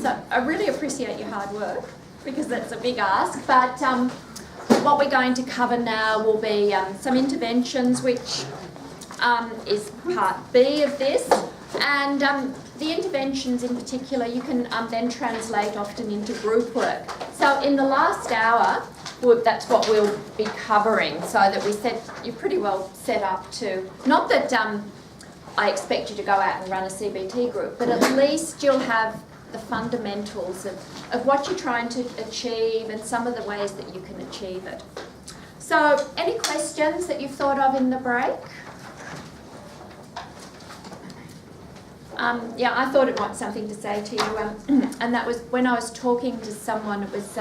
So I really appreciate your hard work because that's a big ask. But what we're going to cover now will be some interventions, which is part B of this. And the interventions in particular, you can then translate often into group work. So in the last hour, that's what we'll be covering, so that you're pretty well set up to, not that I expect you to go out and run a CBT group, but at least you'll have the fundamentals of what you're trying to achieve and some of the ways that you can achieve it. So any questions that you've thought of in the break? Yeah, I thought it might be something to say to you, and that was when I was talking to someone. It was,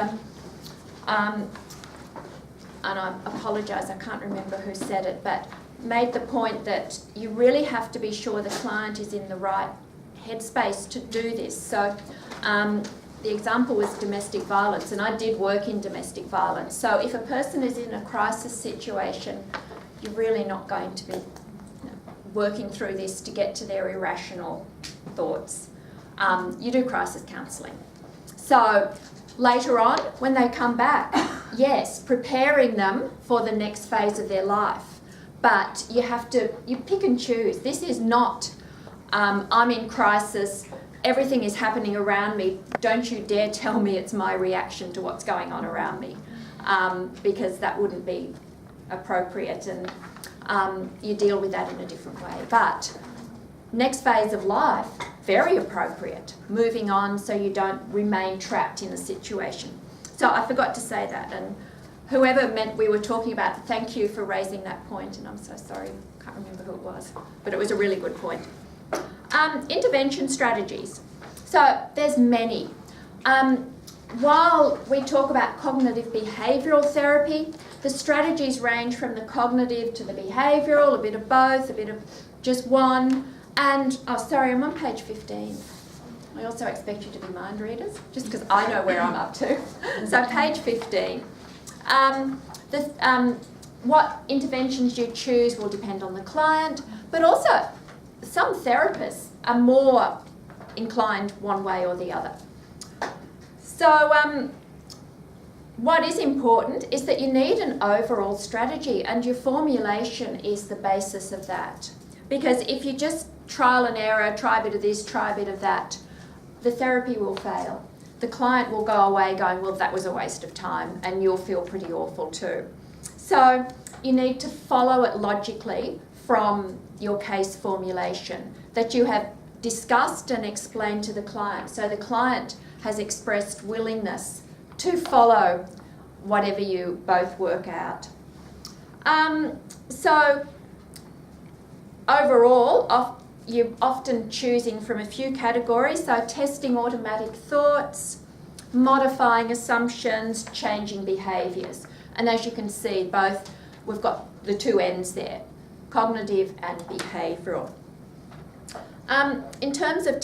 and I apologise, I can't remember who said it, but made the point that you really have to be sure the client is in the right headspace to do this. So the example was domestic violence, and I did work in domestic violence. So if a person is in a crisis situation, you're really not going to be working through this to get to their irrational thoughts. You do crisis counselling. So later on, when they come back, yes, preparing them for the next phase of their life. But you pick and choose. This is not, I'm in crisis, everything is happening around me, don't you dare tell me it's my reaction to what's going on around me, because that wouldn't be appropriate, and you deal with that in a different way. But next phase of life, very appropriate, moving on so you don't remain trapped in a situation. So I forgot to say that, and whoever meant we were talking about, thank you for raising that point, and I'm so sorry, can't remember who it was, but it was a really good point. Intervention strategies. So there's many. While we talk about cognitive behavioural therapy, the strategies range from the cognitive to the behavioural, a bit of both, a bit of just one. And, oh sorry, I'm on page 15. I also expect you to be mind readers, just because I know where I'm up to. So page 15. What interventions you choose will depend on the client, but also some therapists are more inclined one way or the other. So what is important is that you need an overall strategy, and your formulation is the basis of that. Because if you just trial and error, try a bit of this, try a bit of that, the therapy will fail. The client will go away going, well, that was a waste of time, and you'll feel pretty awful too. So you need to follow it logically from your case formulation that you have discussed and explained to the client. So the client has expressed willingness to follow whatever you both work out. So overall, you're often choosing from a few categories. So testing automatic thoughts, modifying assumptions, changing behaviours. And as you can see, we've got the two ends there, cognitive and behavioural. In terms of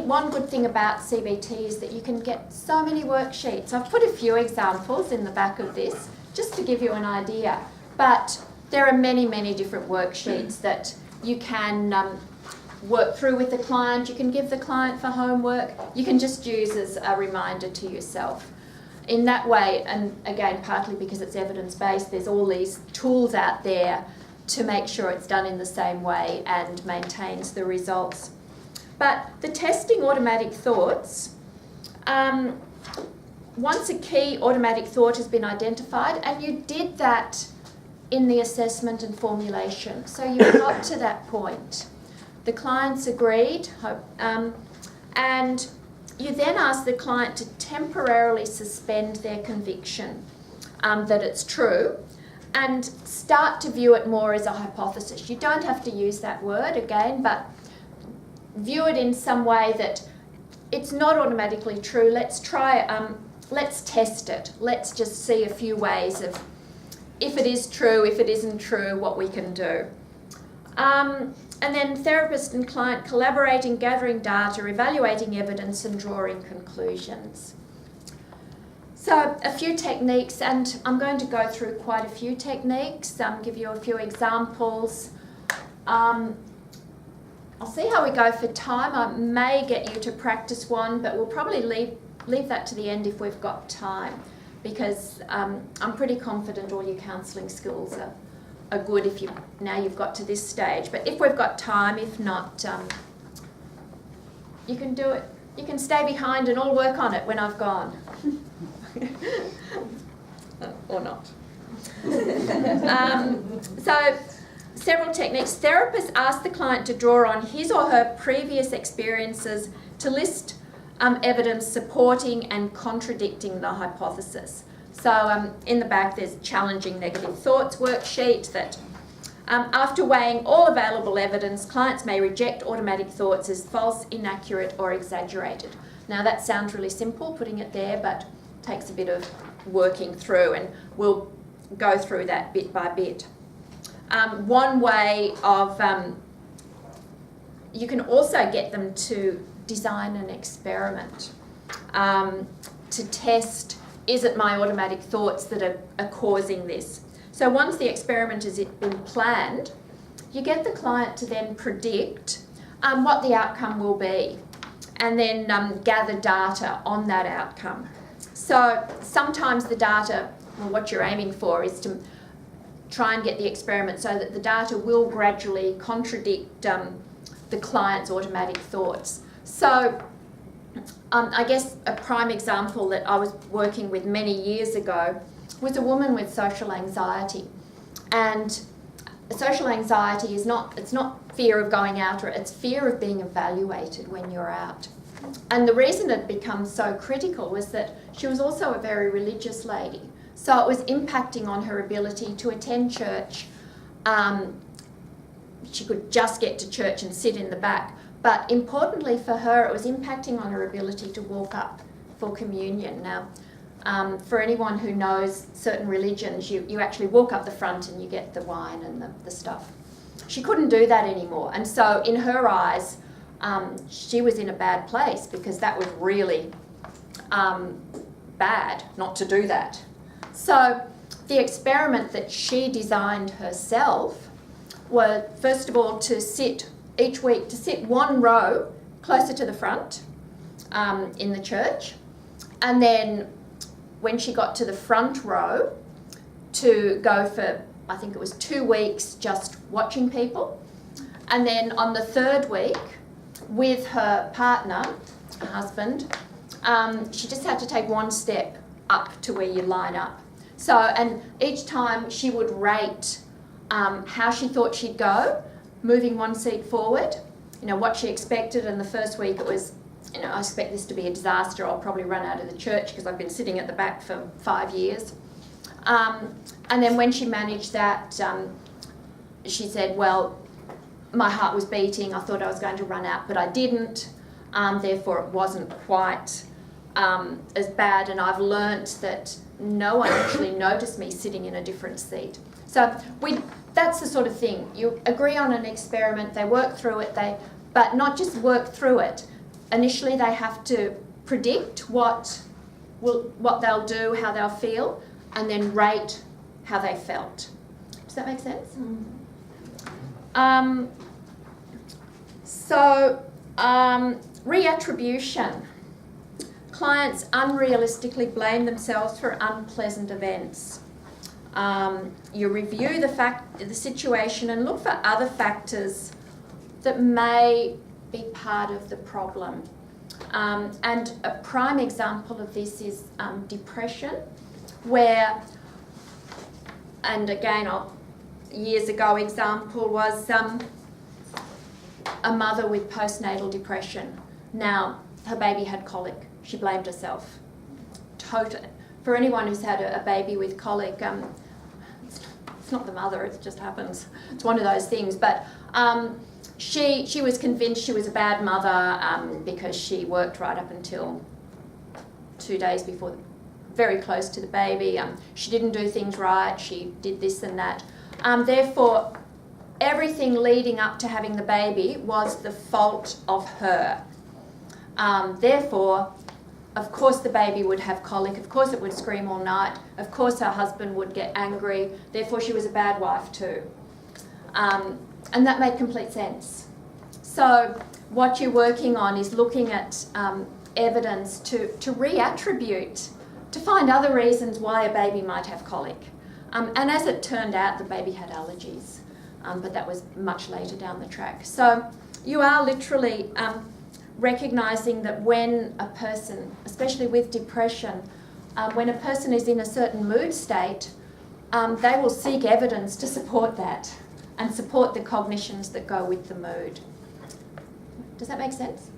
one good thing about CBT is that you can get so many worksheets. I've put a few examples in the back of this just to give you an idea, but there are many, many different worksheets that you can work through with the client. You can give the client for homework. You can just use as a reminder to yourself. In that way, and again, partly because it's evidence-based, there's all these tools out there to make sure it's done in the same way and maintains the results. But the testing automatic thoughts, once a key automatic thought has been identified, and you did that in the assessment and formulation, so you got to that point. The clients agreed, and you then ask the client to temporarily suspend their conviction that it's true and start to view it more as a hypothesis. You don't have to use that word again, but view it in some way that it's not automatically true. Let's try, let's test it. Let's just see a few ways of if it is true, if it isn't true, what we can do. And then therapist and client collaborating, gathering data, evaluating evidence and drawing conclusions. So a few techniques, and I'm going to go through quite a few techniques, give you a few examples. I'll see how we go for time. I may get you to practice one, but we'll probably leave that to the end if we've got time, because I'm pretty confident all your counselling skills are good if you've got to this stage. But if we've got time, if not, you can do it. You can stay behind and I'll work on it when I've gone. Or not. So, several techniques. Therapists ask the client to draw on his or her previous experiences to list evidence supporting and contradicting the hypothesis. So in the back there's challenging negative thoughts worksheet that after weighing all available evidence, clients may reject automatic thoughts as false, inaccurate or exaggerated. Now that sounds really simple, putting it there, but takes a bit of working through, and we'll go through that bit by bit. One way of, you can also get them to design an experiment to test, is it my automatic thoughts that are causing this? So once the experiment has been planned, you get the client to then predict what the outcome will be, and then gather data on that outcome. So sometimes the data, well, what you're aiming for is to try and get the experiment so that the data will gradually contradict the client's automatic thoughts. So I guess a prime example that I was working with many years ago was a woman with social anxiety. And social anxiety is it's not fear of going out, or it's fear of being evaluated when you're out. And the reason it became so critical was that she was also a very religious lady. So it was impacting on her ability to attend church. She could just get to church and sit in the back. But importantly for her, it was impacting on her ability to walk up for communion. Now, for anyone who knows certain religions, you actually walk up the front and you get the wine and the stuff. She couldn't do that anymore. And so in her eyes, she was in a bad place, because that was really bad not to do that. So the experiment that she designed herself was, first of all, to sit each week, to sit one row closer to the front in the church, and then when she got to the front row, to go for, I think it was 2 weeks, just watching people. And then on the third week, with her partner, her husband, she just had to take one step up to where you line up. So, and each time she would rate how she thought she'd go, moving one seat forward, what she expected. And the first week it was, I expect this to be a disaster, I'll probably run out of the church because I've been sitting at the back for 5 years. And then when she managed that, she said, well, my heart was beating, I thought I was going to run out, but I didn't, therefore it wasn't quite as bad, and I've learnt that no one actually noticed me sitting in a different seat. So that's the sort of thing. You agree on an experiment, they work through it, but not just work through it. Initially they have to predict what they'll do, how they'll feel, and then rate how they felt. Does that make sense? Mm-hmm. Reattribution. Clients unrealistically blame themselves for unpleasant events. You review the situation and look for other factors that may be part of the problem. And a prime example of this is depression, where, and again, years ago example was a mother with postnatal depression. Now, her baby had colic. She blamed herself. Totally. For anyone who's had a baby with colic, it's not the mother, it just happens. It's one of those things. But she was convinced she was a bad mother because she worked right up until 2 days before, very close to the baby. She didn't do things right. She did this and that. Therefore, everything leading up to having the baby was the fault of her. Therefore, of course the baby would have colic, of course it would scream all night, of course her husband would get angry, therefore she was a bad wife too. And that made complete sense. So what you're working on is looking at evidence to reattribute, to find other reasons why a baby might have colic. And as it turned out, the baby had allergies, but that was much later down the track. So you are literally recognising that when a person, especially with depression, when a person is in a certain mood state, they will seek evidence to support that and support the cognitions that go with the mood. Does that make sense?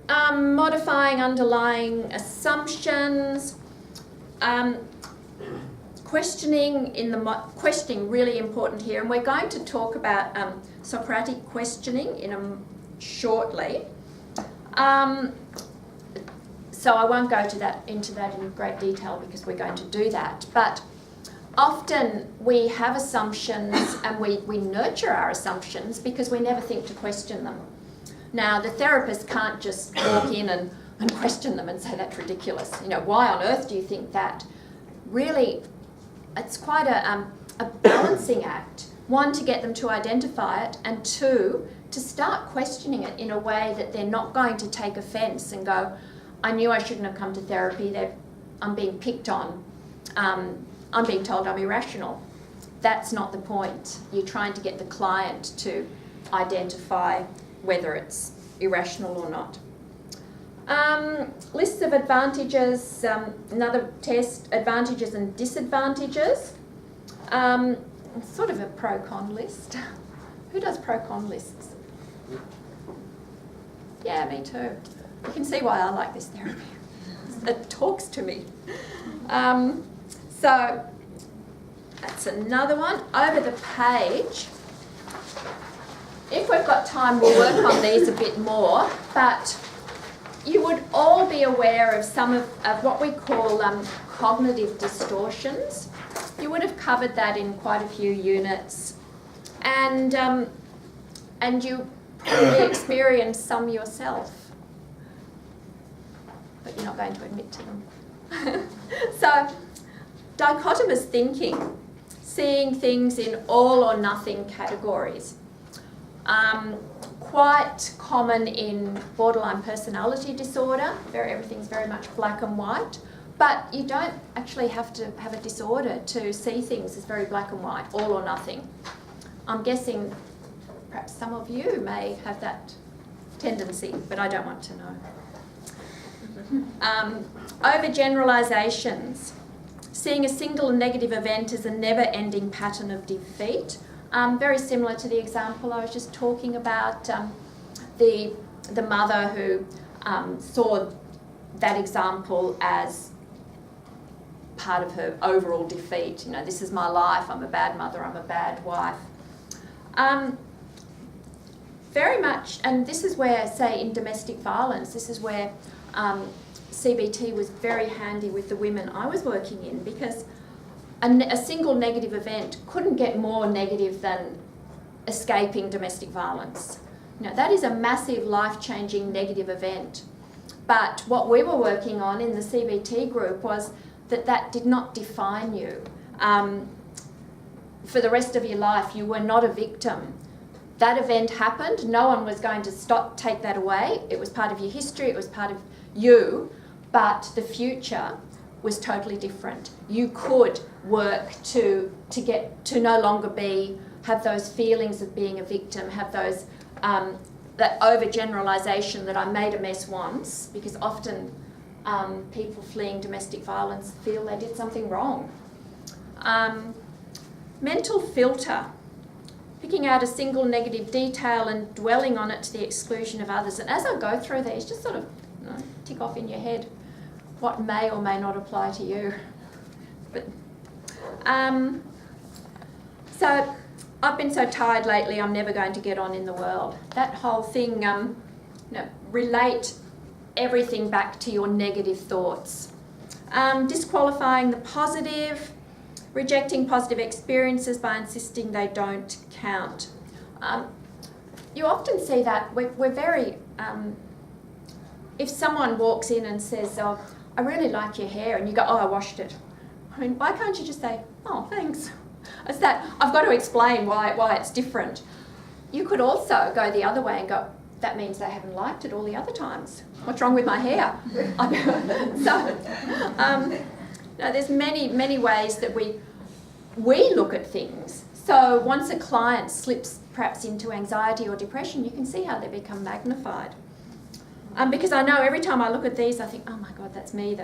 Modifying underlying assumptions. Questioning really important here, and we're going to talk about Socratic questioning shortly. So I won't go into that in great detail because we're going to do that. But often we have assumptions and we nurture our assumptions because we never think to question them. Now, the therapist can't just walk in and question them and say, that's ridiculous. You know, why on earth do you think that? Really, it's quite a balancing act. One, to get them to identify it, and two, to start questioning it in a way that they're not going to take offence and go, I knew I shouldn't have come to therapy, I'm being picked on, I'm being told I'm irrational. That's not the point. You're trying to get the client to identify whether it's irrational or not. Lists of advantages, another test, advantages and disadvantages. Sort of a pro-con list. Who does pro-con lists? Yeah, me too. You can see why I like this therapy. It talks to me. So that's another one. Over the page. If we've got time, we'll work on these a bit more, but you would all be aware of some of what we call cognitive distortions. You would have covered that in quite a few units, and you probably experience some yourself, but you're not going to admit to them. So, dichotomous thinking, seeing things in all or nothing categories. Quite common in borderline personality disorder, everything's very much black and white, but you don't actually have to have a disorder to see things as very black and white, all or nothing. I'm guessing perhaps some of you may have that tendency, but I don't want to know. Overgeneralizations, seeing a single negative event as a never-ending pattern of defeat. Very similar to the example I was just talking about, the mother who saw that example as part of her overall defeat. You know, this is my life, I'm a bad mother, I'm a bad wife. Very much, and this is where, say, in domestic violence, this is where CBT was very handy with the women I was working in, because a single negative event couldn't get more negative than escaping domestic violence. You know, that is a massive life-changing negative event. But what we were working on in the CBT group was that did not define you. For the rest of your life, you were not a victim. That event happened, no one was going to take that away. It was part of your history, it was part of you, but the future was totally different. You could work to get to no longer have those feelings of being a victim, have those that overgeneralization that I made a mess once, because often people fleeing domestic violence feel they did something wrong. Mental filter, picking out a single negative detail and dwelling on it to the exclusion of others. And as I go through these, just sort of tick off in your head what may or may not apply to you. But so I've been so tired lately, I'm never going to get on in the world. That whole thing, relate everything back to your negative thoughts. Disqualifying the positive, rejecting positive experiences by insisting they don't count. You often see that we're very, if someone walks in and says, oh, I really like your hair, and you go, oh, I washed it. I mean, why can't you just say, oh, thanks? It's that I've got to explain why it's different. you could also go the other way and go, that means they haven't liked it all the other times. What's wrong with my hair? No, there's many ways that we look at things. So once a client slips perhaps into anxiety or depression, you can see how they become magnified. Because I know every time I look at these, I think, oh my God, that's me,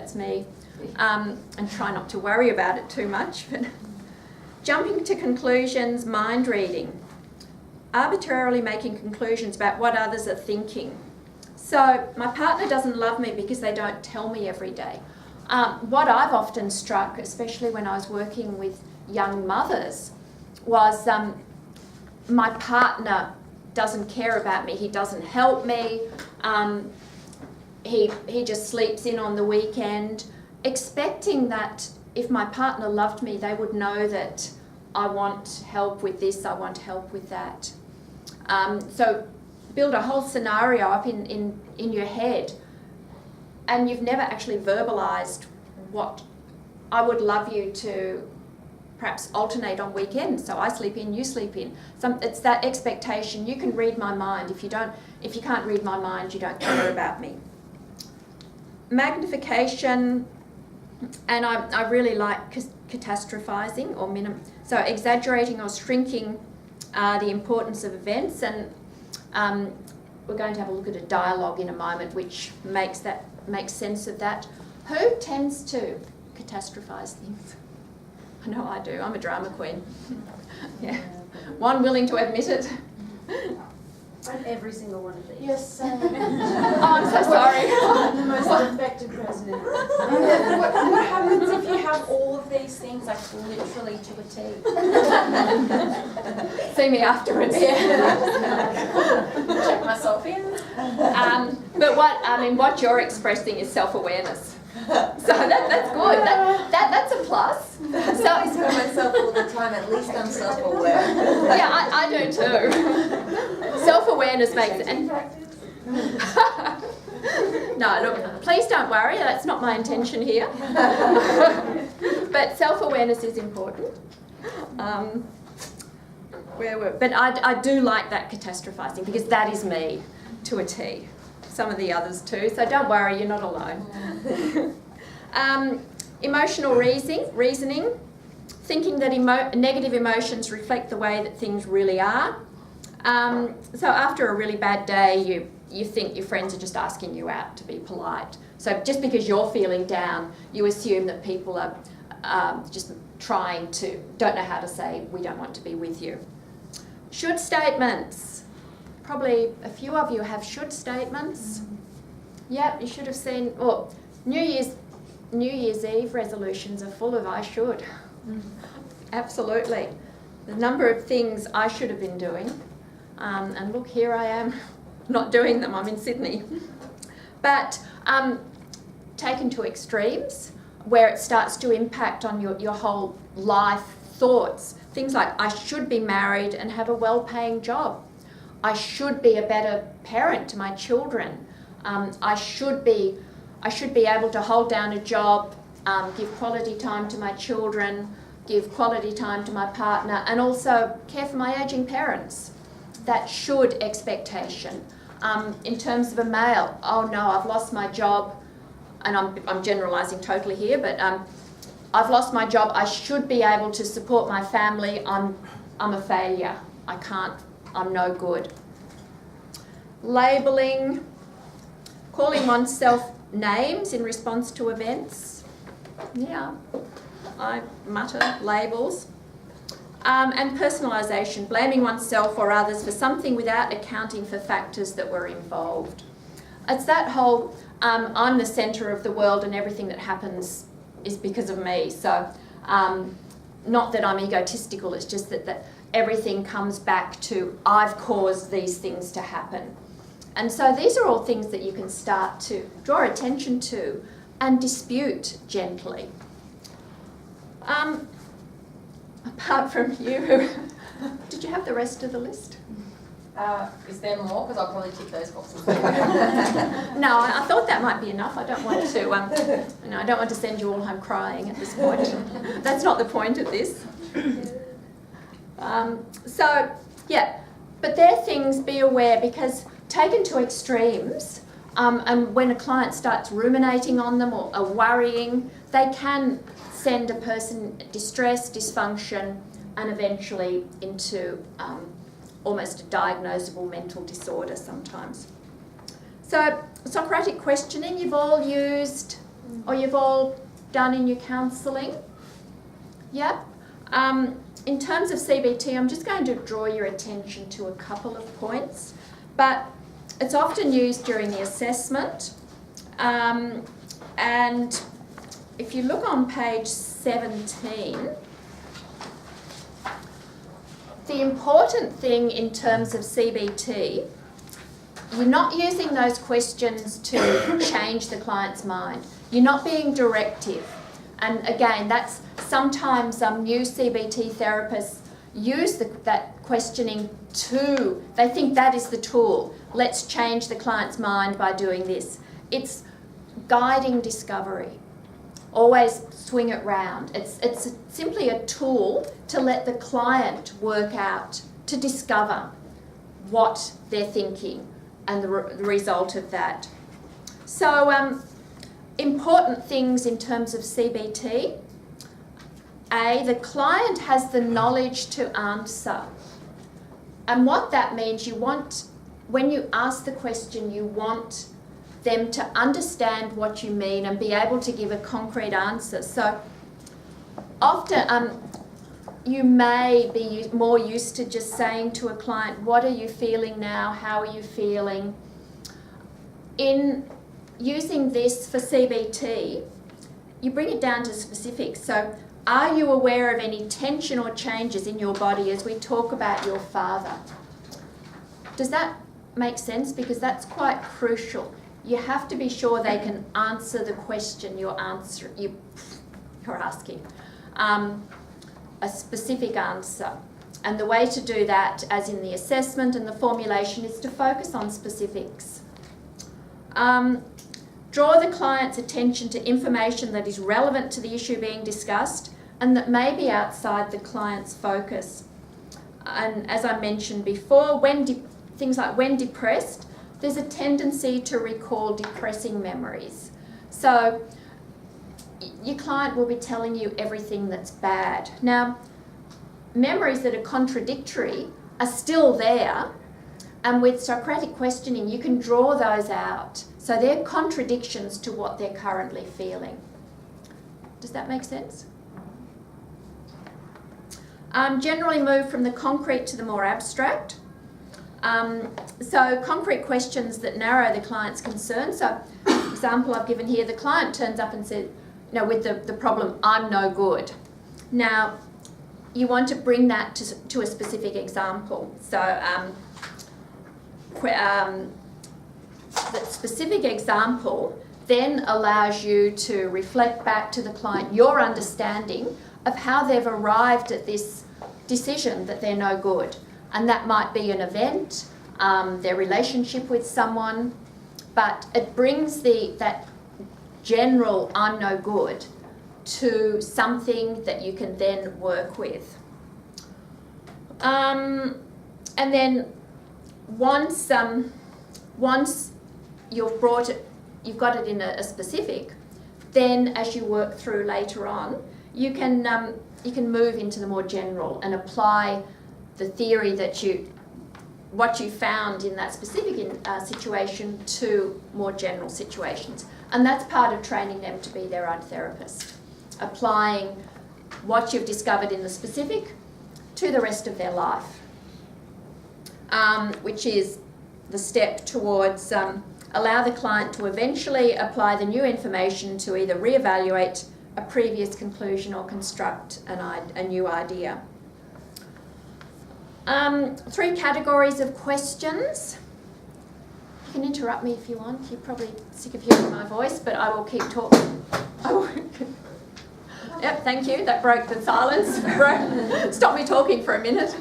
and try not to worry about it too much. But jumping to conclusions, mind reading. Arbitrarily making conclusions about what others are thinking. So my partner doesn't love me because they don't tell me every day. What I've often struck, especially when I was working with young mothers, was my partner doesn't care about me. He doesn't help me. He just sleeps in on the weekend, expecting that if my partner loved me, they would know that I want help with this, I want help with that. So build a whole scenario up in your head, and you've never actually verbalised what I would love you to perhaps alternate on weekends. So I sleep in, you sleep in. It's that expectation. You can read my mind. If you can't read my mind, you don't care about me. Magnification, and I really like catastrophizing or so exaggerating or shrinking the importance of events, and we're going to have a look at a dialogue in a moment which makes sense of that. Who tends to catastrophize things? I know I do. I'm a drama queen. Yeah, one willing to admit it. I'm every single one of these. Yes. Oh, I'm so sorry. I'm the most effective president. What happens if you have all of these things, like literally to a T? See me afterwards. Check myself in. But what you're expressing is self-awareness. So that's good. That's a plus. I tell myself all the time, at least I'm self-aware. Yeah, I do too. Self-awareness makes it. No, look, please don't worry. That's not my intention here. But self-awareness is important. But I do like that catastrophizing, because that is me to a T. Some of the others too. So don't worry, you're not alone. Emotional reasoning, thinking that negative emotions reflect the way that things really are. So after a really bad day, you think your friends are just asking you out to be polite. So just because you're feeling down, you assume that people are just don't know how to say, we don't want to be with you. Should statements. Probably a few of you have should statements. Yep, you should have seen, well, New Year's Eve resolutions are full of I should. Absolutely. The number of things I should have been doing. And look, here I am not doing them. I'm in Sydney. But taken to extremes, where it starts to impact on your whole life thoughts. Things like, I should be married and have a well-paying job. I should be a better parent to my children. I should be able to hold down a job, give quality time to my children, give quality time to my partner, and also care for my aging parents. That should expectation. In terms of a male, oh no, I've lost my job, and I'm generalising totally here, but I've lost my job. I should be able to support my family. I'm a failure. I can't. I'm no good. Labelling, calling oneself names in response to events. Yeah, I mutter labels. And personalisation, blaming oneself or others for something without accounting for factors that were involved. It's that whole, I'm the centre of the world and everything that happens is because of me. So not that I'm egotistical, it's just that everything comes back to I've caused these things to happen. And so these are all things that you can start to draw attention to and dispute gently. Apart from you, did you have the rest of the list? Is there more? Because I'll probably tick those boxes. No, I thought that might be enough. I don't want to, I don't want to send you all home crying at this point. That's not the point of this. So, yeah, But they're things, be aware, because taken to extremes, and when a client starts ruminating on them or worrying, they can send a person distress, dysfunction, and eventually into almost a diagnosable mental disorder sometimes. So Socratic questioning you've all used or you've all done in your counselling. Yep. In terms of CBT, I'm just going to draw your attention to a couple of points, but it's often used during the assessment. And if you look on page 17, the important thing in terms of CBT, you're not using those questions to change the client's mind. You're not being directive. And again, that's sometimes new CBT therapists use that questioning they think that is the tool. Let's change the client's mind by doing this. It's guiding discovery. Always swing it round. It's simply a tool to let the client work out, to discover what they're thinking and the result of that. So important things in terms of CBT. The client has the knowledge to answer. And what that means, when you ask the question, you want them to understand what you mean and be able to give a concrete answer. So often you may be more used to just saying to a client, what are you feeling now? How are you feeling? In using this for CBT, you bring it down to specifics. So are you aware of any tension or changes in your body as we talk about your father? Does that make sense? Because that's quite crucial. You have to be sure they can answer the question you're asking. A specific answer. And the way to do that, as in the assessment and the formulation, is to focus on specifics. Draw the client's attention to information that is relevant to the issue being discussed and that may be outside the client's focus. And as I mentioned before, things like when depressed, there's a tendency to recall depressing memories. So your client will be telling you everything that's bad. Now, memories that are contradictory are still there, and with Socratic questioning, you can draw those out. So they're contradictions to what they're currently feeling. Does that make sense? Generally move from the concrete to the more abstract. So concrete questions that narrow the client's concern. So example I've given here, the client turns up and said, with the problem, I'm no good. Now, you want to bring that to a specific example. So the specific example then allows you to reflect back to the client your understanding of how they've arrived at this decision that they're no good. And that might be an event, their relationship with someone, but it brings that general I'm no good to something that you can then work with. And then once you've got it in a specific, then as you work through later on, you can move into the more general and apply the theory that what you found in that specific situation to more general situations. And that's part of training them to be their own therapist, applying what you've discovered in the specific to the rest of their life, which is the step towards allow the client to eventually apply the new information to either reevaluate a previous conclusion or construct a new idea. 3 categories of questions. You can interrupt me if you want. You're probably sick of hearing my voice, but I will keep talking. Yep, thank you. That broke the silence. Stop me talking for a minute.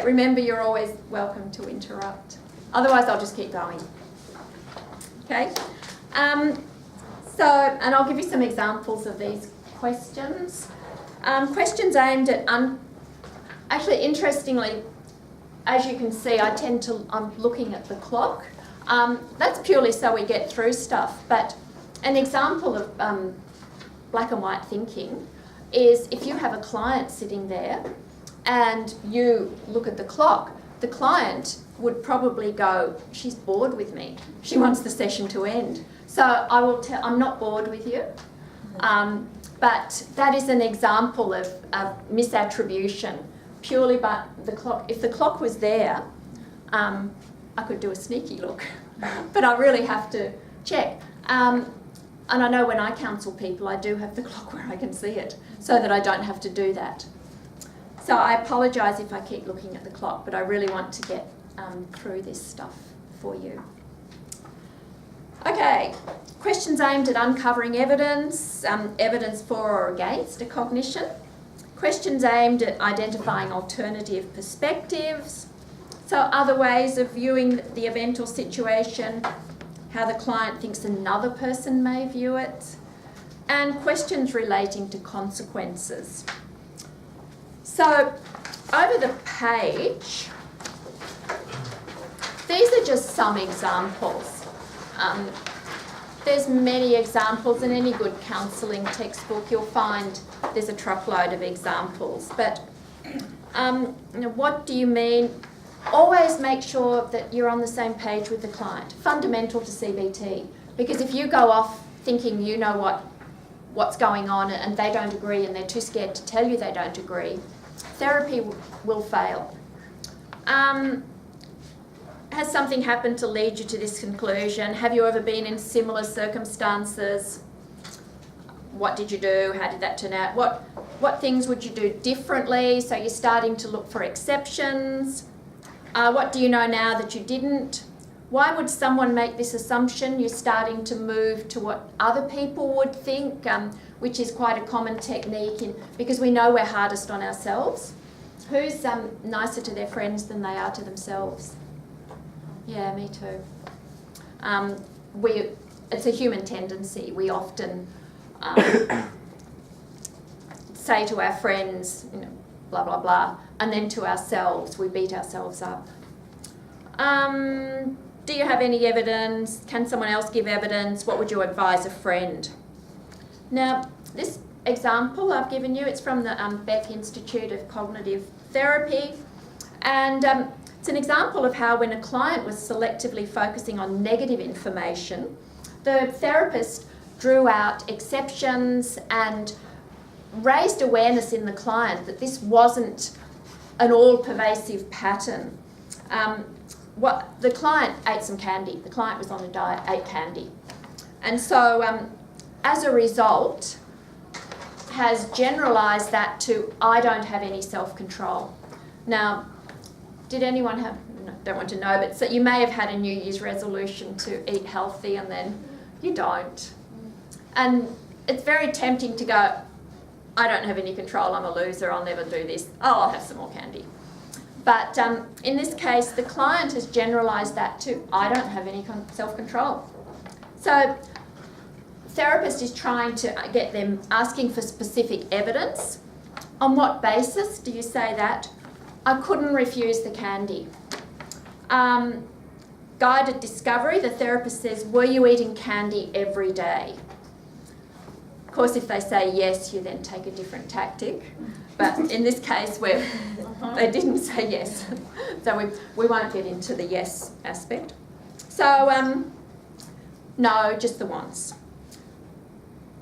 Remember, you're always welcome to interrupt. Otherwise, I'll just keep going. Okay? And I'll give you some examples of these questions. Questions aimed at, actually, interestingly, as you can see, I'm looking at the clock. That's purely so we get through stuff. But an example of black and white thinking is if you have a client sitting there and you look at the clock, the client would probably go, she's bored with me. She wants the session to end. So I will tell, I'm not bored with you. But that is an example of misattribution, purely by the clock. If the clock was there, I could do a sneaky look, but I really have to check. And I know when I counsel people, I do have the clock where I can see it, so that I don't have to do that. So I apologise if I keep looking at the clock, but I really want to get through this stuff for you. Okay, questions aimed at uncovering evidence, evidence for or against a cognition. Questions aimed at identifying alternative perspectives. So other ways of viewing the event or situation, how the client thinks another person may view it, and questions relating to consequences. So over the page, these are just some examples. There's many examples. In any good counselling textbook you'll find there's a truckload of examples. But what do you mean? Always make sure that you're on the same page with the client. Fundamental to CBT. Because if you go off thinking you know what's going on and they don't agree and they're too scared to tell you they don't agree, therapy will fail. Has something happened to lead you to this conclusion? Have you ever been in similar circumstances? What did you do? How did that turn out? What things would you do differently? So you're starting to look for exceptions. What do you know now that you didn't? Why would someone make this assumption? You're starting to move to what other people would think, which is quite a common technique because we know we're hardest on ourselves. Who's nicer to their friends than they are to themselves? Yeah, me too. It's a human tendency. We often say to our friends, blah, blah, blah, and then to ourselves, we beat ourselves up. Do you have any evidence? Can someone else give evidence? What would you advise a friend? Now, this example I've given you, it's from the Beck Institute of Cognitive Therapy, and it's an example of how when a client was selectively focusing on negative information, the therapist drew out exceptions and raised awareness in the client that this wasn't an all-pervasive pattern. The client ate some candy. The client was on a diet, ate candy. And so as a result, has generalised that to, I don't have any self-control. Now, did anyone have, don't want to know, but so you may have had a New Year's resolution to eat healthy and then you don't. And it's very tempting to go, I don't have any control, I'm a loser, I'll never do this, I'll have some more candy. But in this case, the client has generalised that to, I don't have any self-control. So therapist is trying to get them asking for specific evidence. On what basis do you say that? I couldn't refuse the candy. Guided discovery, the therapist says, were you eating candy every day? Of course, if they say yes, you then take a different tactic. But in this case, where they didn't say yes, so we won't get into the yes aspect. So, no, just the once.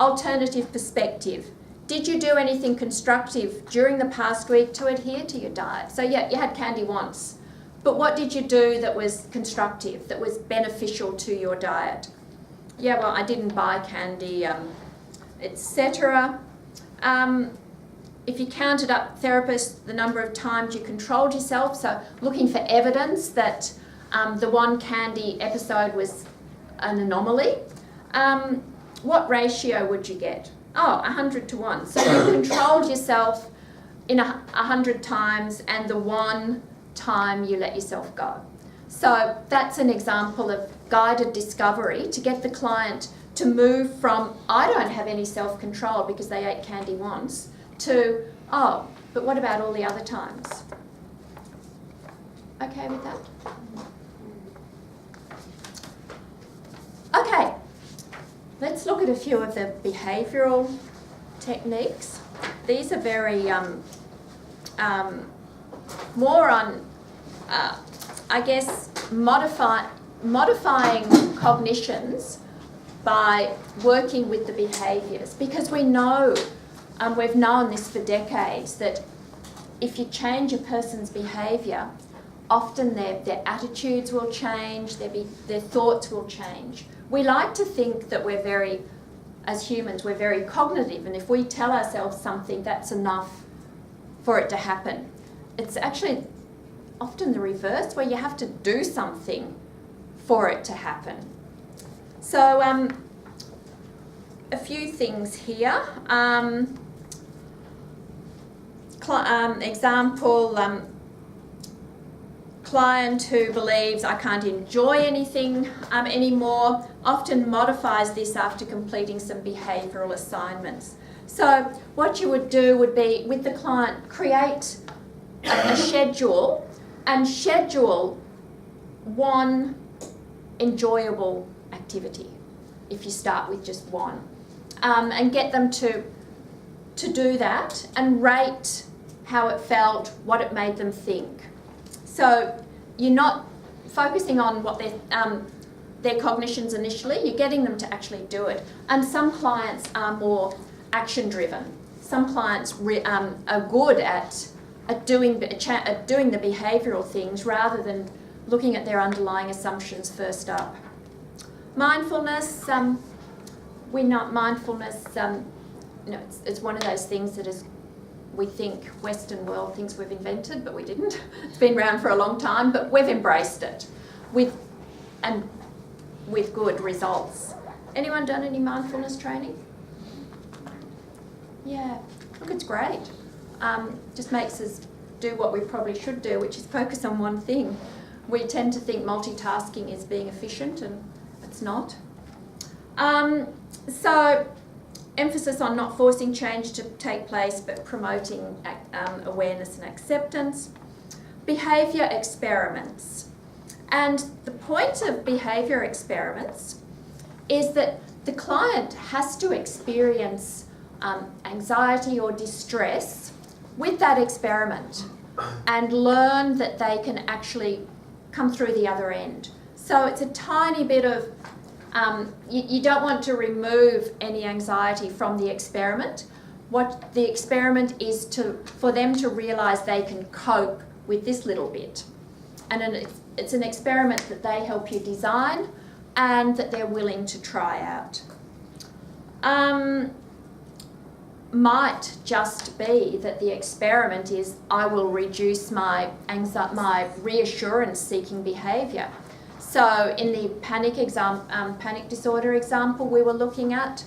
Alternative perspective. Did you do anything constructive during the past week to adhere to your diet? So yeah, you had candy once, but what did you do that was constructive, that was beneficial to your diet? Yeah, well, I didn't buy candy, etc. If you counted up, therapist, the number of times you controlled yourself, so looking for evidence that the one candy episode was an anomaly, what ratio would you get? Oh, 100 to 1. So you controlled yourself in 100 times and the one time you let yourself go. So that's an example of guided discovery to get the client to move from, I don't have any self-control because they ate candy once, to, oh, but what about all the other times? Okay with that? Okay, let's look at a few of the behavioural techniques. These are very more on, I guess, modifying cognitions by working with the behaviours, because we know, we've known this for decades, that if you change a person's behaviour, often their attitudes will change, their thoughts will change. We like to think that we're very, as humans, we're very cognitive, and if we tell ourselves something, that's enough for it to happen. It's actually often the reverse, where you have to do something for it to happen. So a few things here. Example, client who believes I can't enjoy anything anymore often modifies this after completing some behavioural assignments. So what you would do would be, with the client, create a schedule and schedule one enjoyable activity, if you start with just one, and get them to do that and rate how it felt, what it made them think. So you're not focusing on what their cognitions initially, you're getting them to actually do it. And some clients are more action driven. Some clients are good at doing the behavioural things rather than looking at their underlying assumptions first up. Mindfulness, we're not mindfulness, it's one of those things that is, we think Western world thinks we've invented, but we didn't. It's been around for a long time, but we've embraced it with good results. Anyone done any mindfulness training? Yeah, look, it's great. Just makes us do what we probably should do, which is focus on one thing. We tend to think multitasking is being efficient, and it's not. So emphasis on not forcing change to take place, but promoting awareness and acceptance. Behaviour experiments. And the point of behaviour experiments is that the client has to experience anxiety or distress with that experiment and learn that they can actually come through the other end. So it's a tiny bit of, you don't want to remove any anxiety from the experiment. What the experiment is for them to realise they can cope with this little bit. And it's an experiment that they help you design and that they're willing to try out. Might just be that the experiment is, I will reduce my reassurance-seeking behaviour. So in the panic disorder example we were looking at,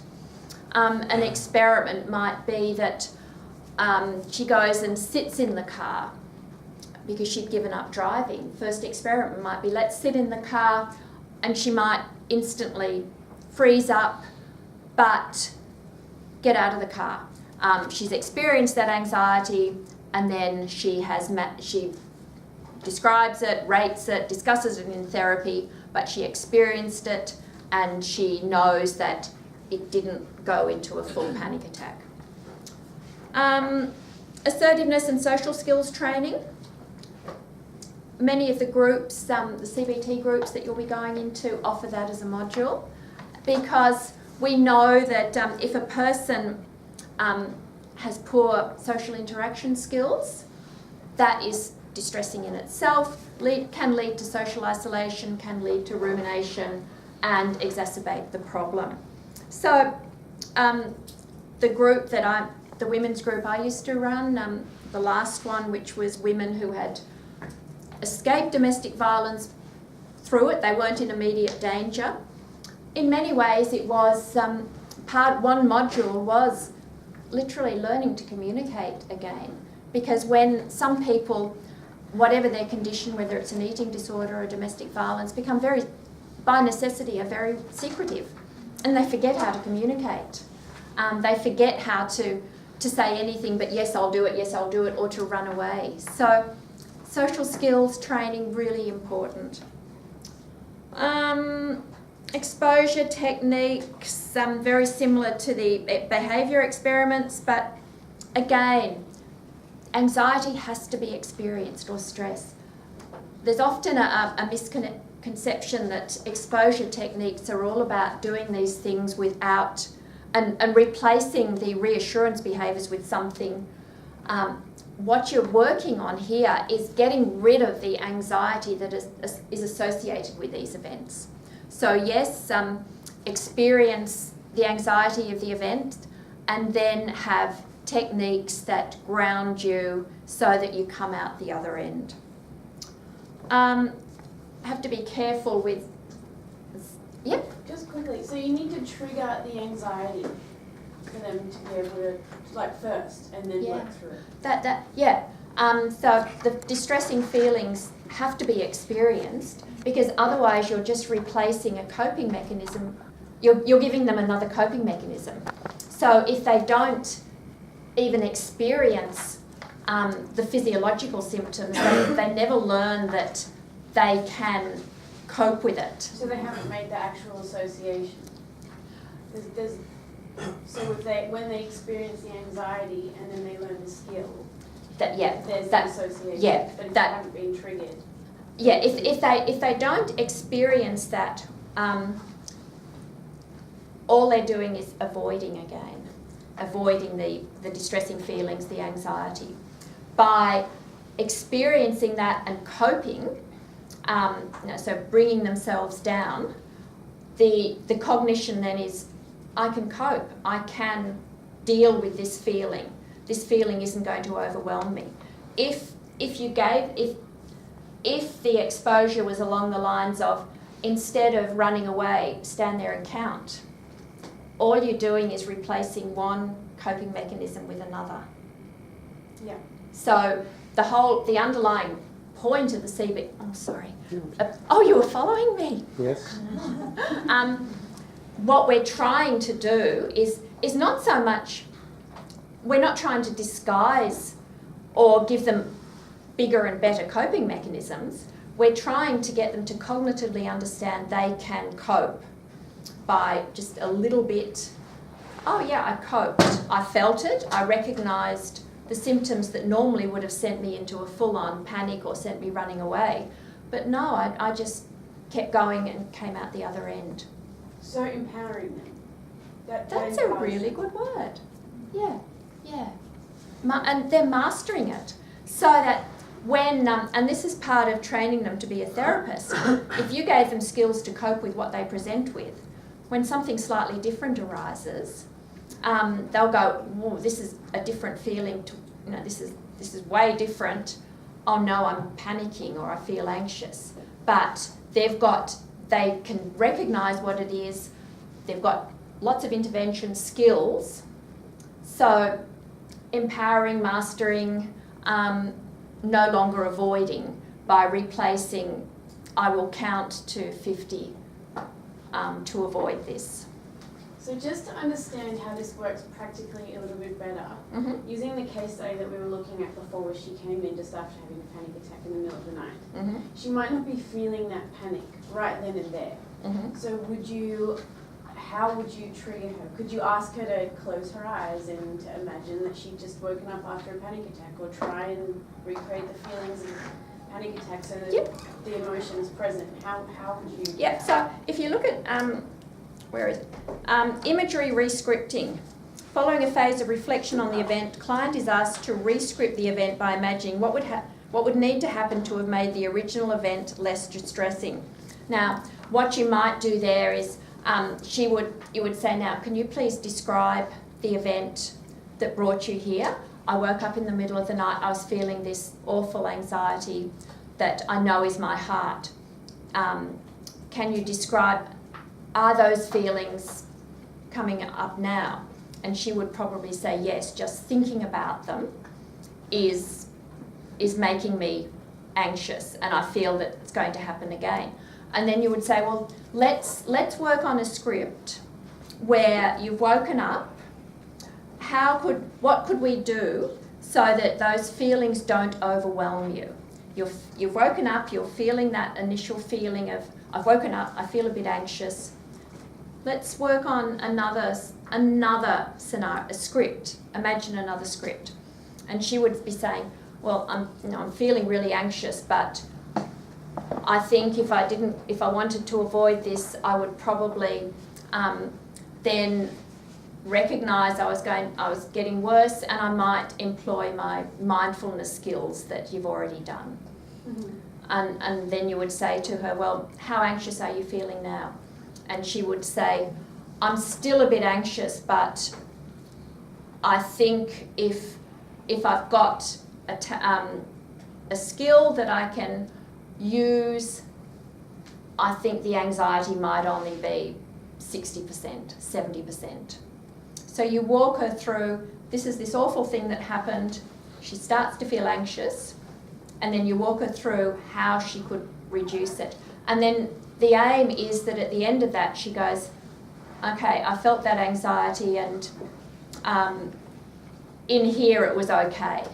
an experiment might be that she goes and sits in the car because she'd given up driving. First experiment might be, let's sit in the car, and she might instantly freeze up, but get out of the car. She's experienced that anxiety, and then she describes it, rates it, discusses it in therapy, but she experienced it and she knows that it didn't go into a full panic attack. Assertiveness and social skills training. Many of the groups, the CBT groups that you'll be going into, offer that as a module, because we know that if a person has poor social interaction skills, that is distressing in itself, can lead to social isolation, can lead to rumination, and exacerbate the problem. So the group that the women's group I used to run, the last one, which was women who had escaped domestic violence through it, they weren't in immediate danger. In many ways it was, one module was literally learning to communicate again, because when some people, whatever their condition, whether it's an eating disorder or domestic violence, become very, by necessity, are very secretive, and they forget how to communicate. They forget how to say anything but yes, I'll do it, or to run away. So Social skills training, really important. Exposure techniques, very similar to the behaviour experiments, but again, anxiety has to be experienced, or stress. There's often a misconception that exposure techniques are all about doing these things without, and replacing the reassurance behaviours with something. What you're working on here is getting rid of the anxiety that is associated with these events. So yes, experience the anxiety of the event, and then have techniques that ground you so that you come out the other end. Have to be careful with, yep. Just quickly, so you need to trigger the anxiety for them to be able to, like, first, and then work through it. So the distressing feelings have to be experienced, because otherwise you're just replacing a coping mechanism. You're giving them another coping mechanism. So if they don't even experience the physiological symptoms, they never learn that they can cope with it. So they haven't made the actual association. So when they experience the anxiety and then they learn the skill, there's the association. But if they haven't been triggered. Yeah, if they don't experience that, all they're doing is avoiding the distressing feelings, the anxiety. By experiencing that and coping, so bringing themselves down, the cognition then is, I can cope, I can deal with this feeling. This feeling isn't going to overwhelm me. If the exposure was along the lines of, instead of running away, stand there and count, all you're doing is replacing one coping mechanism with another. Yeah. So the underlying point of the CBT, you were following me. Yes. What we're trying to do is not so much, we're not trying to disguise or give them bigger and better coping mechanisms. We're trying to get them to cognitively understand they can cope by just a little bit. Oh yeah, I coped. I felt it. I recognised the symptoms that normally would have sent me into a full-on panic or sent me running away. But no, I just kept going and came out the other end. So empowering them. That's a really good word. Yeah. And they're mastering it. So that when, and this is part of training them to be a therapist, if you gave them skills to cope with what they present with, when something slightly different arises, they'll go, "Whoa, this is a different feeling. This is way different. Oh no, I'm panicking or I feel anxious." But they can recognise what it is. They've got lots of intervention skills. So empowering, mastering, no longer avoiding, by replacing, I will count to 50 to avoid this. So just to understand how this works practically a little bit better, using the case study that we were looking at before, where she came in just after having a panic attack in the middle of the night, she might not be feeling that panic right then and there. So how would you trigger her? Could you ask her to close her eyes and to imagine that she'd just woken up after a panic attack, or try and recreate the feelings of panic attack so that the emotion is present? How would you? Yeah, so if you look at, where is it? Imagery re-scripting. Following a phase of reflection on the event, client is asked to re-script the event by imagining what would need to happen to have made the original event less distressing. Now, what you might do there is, you would say, now, can you please describe the event that brought you here? I woke up in the middle of the night, I was feeling this awful anxiety that I know is my heart. Can you describe, are those feelings coming up now? And she would probably say, yes, just thinking about them is making me anxious, and I feel that it's going to happen again. And then you would say, well, let's work on a script where you've woken up. What could we do so that those feelings don't overwhelm you? you've woken up, you're feeling that initial feeling of, I've woken up, I feel a bit anxious. Let's work on another scenario, a script. Imagine another script. And she would be saying, well, I'm feeling really anxious, but I think if I wanted to avoid this, I would probably then recognise I was getting worse, and I might employ my mindfulness skills that you've already done. Mm-hmm. And then you would say to her, well, how anxious are you feeling now? And she would say, I'm still a bit anxious, but I think if I've got a skill that I can use, I think the anxiety might only be 60%, 70%. So you walk her through, this is this awful thing that happened, she starts to feel anxious, and then you walk her through how she could reduce it. And then the aim is that at the end of that she goes, okay, I felt that anxiety, and in here it was okay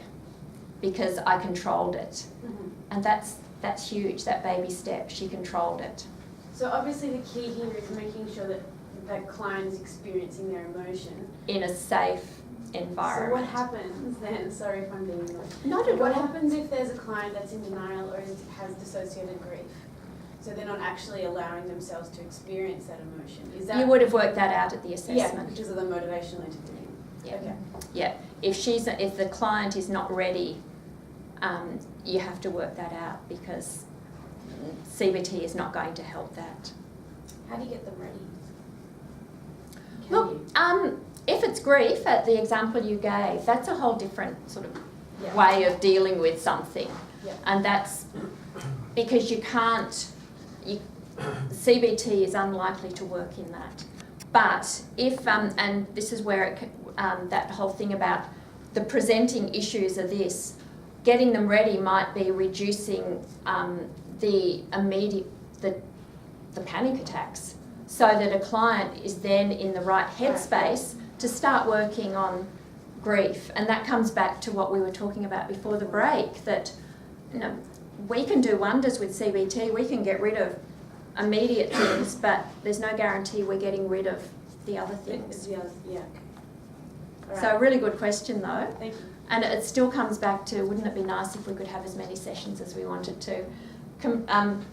because I controlled it. Mm-hmm. And that's huge, that baby step, she controlled it. So obviously the key here is making sure that that client is experiencing their emotion In a safe environment. So what happens then, sorry if I'm being rude. Not at What all. happens if there's a client that's in denial or has dissociated grief? So they're not actually allowing themselves to experience that emotion. Is that You would have worked that out at the assessment. Yeah, because of the motivational interviewing. Yeah. Okay. Yeah. If the client is not ready, you have to work that out, because CBT is not going to help that. How do you get them ready? Look, if it's grief, at the example you gave, that's a whole different sort of Yeah. way of dealing with something. Yeah. And that's because CBT is unlikely to work in that. But if, and this is where that whole thing about the presenting issues are this, getting them ready might be reducing the panic attacks, so that a client is then in the right headspace to start working on grief. And that comes back to what we were talking about before the break, that we can do wonders with CBT. We can get rid of immediate things, but there's no guarantee we're getting rid of the other things. Yeah. All right. So a really good question though. Thank you. And it still comes back to, wouldn't it be nice if we could have as many sessions as we wanted to?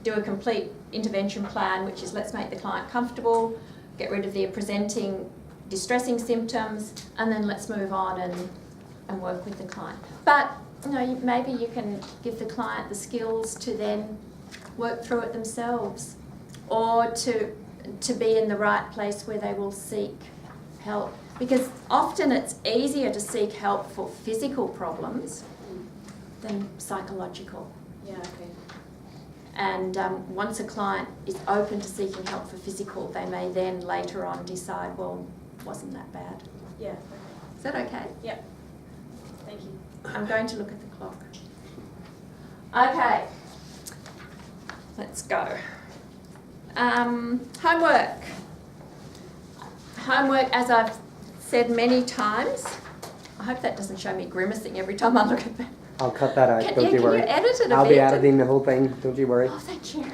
Do a complete intervention plan, which is let's make the client comfortable, get rid of their presenting distressing symptoms, and then let's move on and work with the client. But maybe you can give the client the skills to then work through it themselves, or to be in the right place where they will seek help. Because often it's easier to seek help for physical problems than psychological. Yeah, okay. And once a client is open to seeking help for physical, they may then later on decide, well, wasn't that bad. Yeah, okay. Is that okay? Yeah. Thank you. I'm going to look at the clock. Okay. Let's go. Homework. Homework, as I've said many times, I hope that doesn't show me grimacing every time I look at that. I'll cut that out, don't you worry. Can you edit it a I'll bit? be editing the whole thing, don't you worry. Oh, thank you.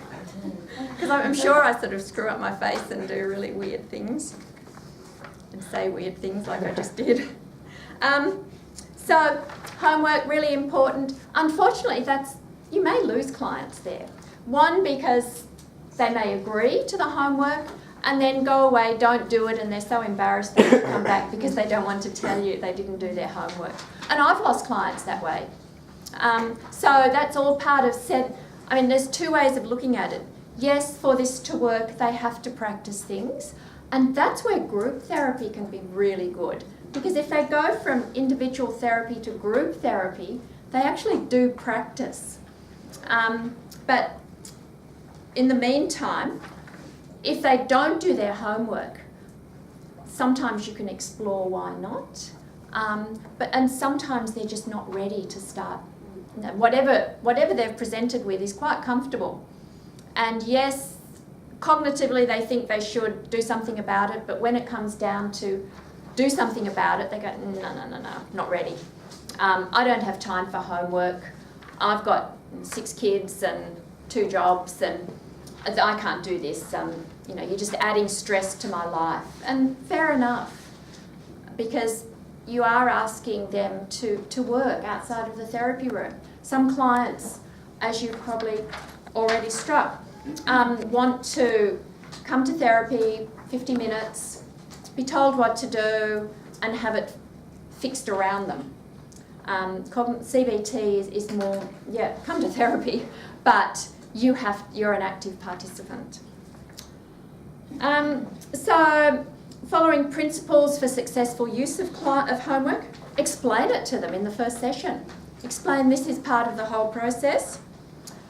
Because I'm sure I sort of screw up my face and do really weird things and say weird things like I just did. So homework, really important. Unfortunately, you may lose clients there. One, because they may agree to the homework and then go away, don't do it, and they're so embarrassed they come back because they don't want to tell you they didn't do their homework. And I've lost clients that way. So that's all part of there's two ways of looking at it. Yes, for this to work, they have to practice things. And that's where group therapy can be really good. Because if they go from individual therapy to group therapy, they actually do practice. But in the meantime, if they don't do their homework, sometimes you can explore why not. And sometimes they're just not ready to start. Whatever they've presented with is quite comfortable. And yes, cognitively they think they should do something about it, but when it comes down to do something about it, they go, no, not ready. I don't have time for homework. I've got 6 kids and 2 jobs, and I can't do this. You're just adding stress to my life. And fair enough, because you are asking them to work outside of the therapy room. Some clients, as you probably already struck, want to come to therapy, 50 minutes, be told what to do, and have it fixed around them. CBT is more, come to therapy, but you're an active participant. So, following principles for successful use of homework, explain it to them in the first session. Explain this is part of the whole process.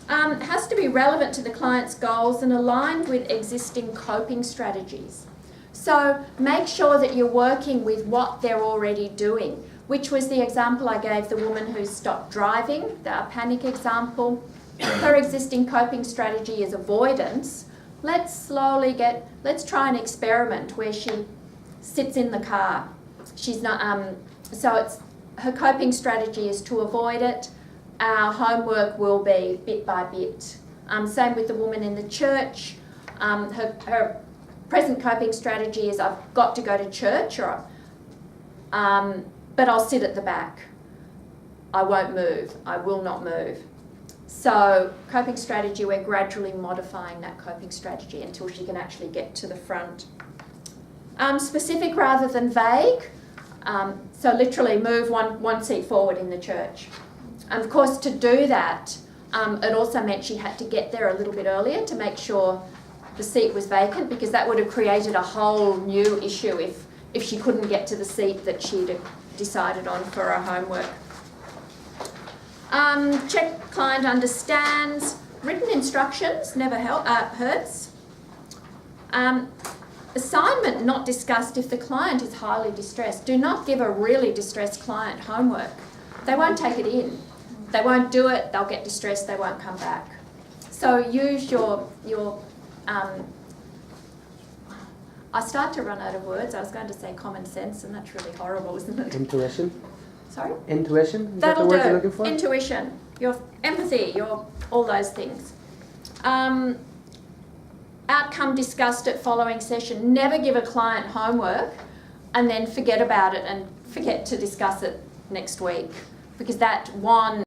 It has to be relevant to the client's goals and aligned with existing coping strategies. So make sure that you're working with what they're already doing, which was the example I gave the woman who stopped driving, the panic example. Her existing coping strategy is avoidance. Let's try an experiment where she sits in the car. She's not, her coping strategy is to avoid it. Our homework will be bit by bit. Same with the woman in the church. Her present coping strategy is I've got to go to church, but I'll sit at the back. I won't move. I will not move. So coping strategy, we're gradually modifying that coping strategy until she can actually get to the front. Specific rather than vague. So literally move one seat forward in the church. And of course, to do that, it also meant she had to get there a little bit earlier to make sure the seat was vacant, because that would have created a whole new issue if she couldn't get to the seat that she'd decided on for her homework. Check client understands. Written instructions never hurts. Assignment not discussed if the client is highly distressed. Do not give a really distressed client homework. They won't take it in. They won't do it. They'll get distressed. They won't come back. So use your I start to run out of words. I was going to say common sense, and that's really horrible, isn't it? Intuition? Sorry? Intuition? Is That'll that the word do. you're looking for? Intuition, your empathy, your all those things. Outcome discussed at following session. Never give a client homework and then forget about it and forget to discuss it next week, because that one